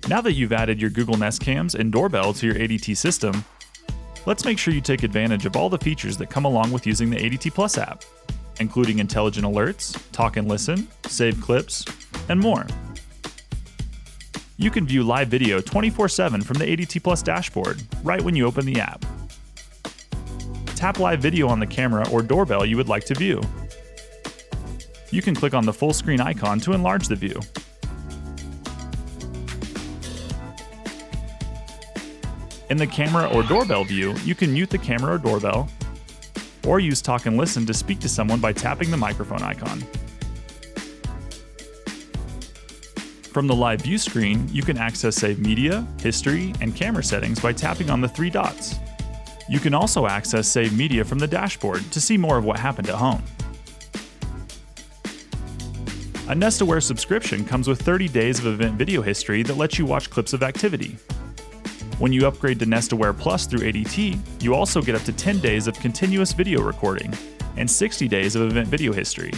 Now that you've added your Google Nest Cams and Doorbell to your ADT system, let's make sure you take advantage of all the features that come along with using the ADT Plus app, including intelligent alerts, talk and listen, save clips, and more. You can view live video 24/7 from the ADT Plus dashboard right when you open the app. Tap live video on the camera or doorbell you would like to view. You can click on the full screen icon to enlarge the view. In the camera or doorbell view, you can mute the camera or doorbell, or use talk and listen to speak to someone by tapping the microphone icon. From the live view screen, you can access save media, history, and camera settings by tapping on the three dots. You can also access save media from the dashboard to see more of what happened at home. A Nest Aware subscription comes with 30 days of event video history that lets you watch clips of activity. When you upgrade to Nest Aware Plus through ADT, you also get up to 10 days of continuous video recording and 60 days of event video history,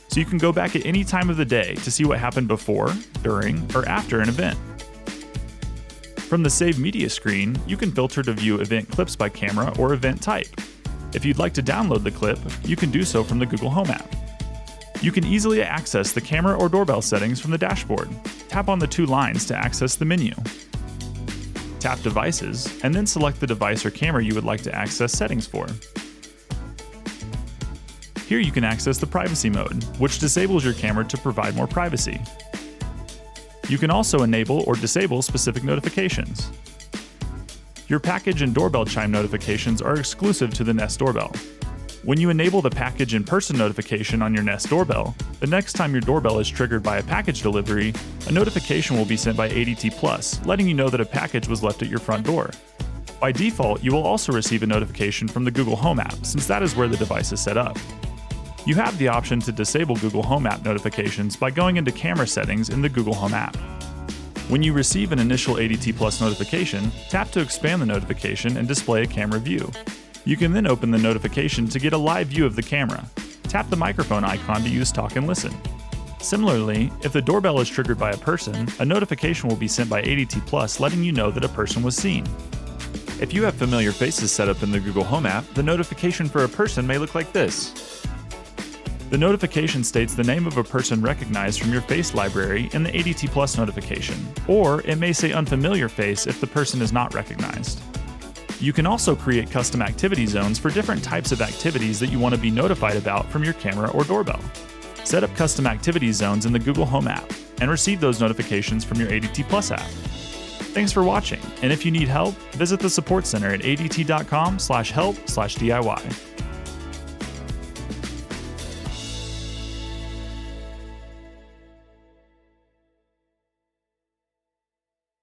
so you can go back at any time of the day to see what happened before, during, or after an event. From the Save Media screen, you can filter to view event clips by camera or event type. If you'd like to download the clip, you can do so from the Google Home app. You can easily access the camera or doorbell settings from the dashboard. Tap on the two lines to access the menu. Tap Devices, and then select the device or camera you would like to access settings for. Here you can access the privacy mode, which disables your camera to provide more privacy. You can also enable or disable specific notifications. Your package and doorbell chime notifications are exclusive to the Nest Doorbell. When you enable the package in person notification on your Nest Doorbell, the next time your doorbell is triggered by a package delivery, a notification will be sent by ADT Plus, letting you know that a package was left at your front door. By default, you will also receive a notification from the Google Home app, since that is where the device is set up. You have the option to disable Google Home app notifications by going into camera settings in the Google Home app. When you receive an initial ADT Plus notification, tap to expand the notification and display a camera view. You can then open the notification to get a live view of the camera. Tap the microphone icon to use talk and listen. Similarly, if the doorbell is triggered by a person, a notification will be sent by ADT Plus letting you know that a person was seen. If you have familiar faces set up in the Google Home app, the notification for a person may look like this. The notification states the name of a person recognized from your face library in the ADT Plus notification, or it may say unfamiliar face if the person is not recognized. You can also create custom activity zones for different types of activities that you want to be notified about from your camera or doorbell. Set up custom activity zones in the Google Home app and receive those notifications from your ADT Plus app. Thanks for watching, and if you need help, visit the support center at adt.com/help/DIY.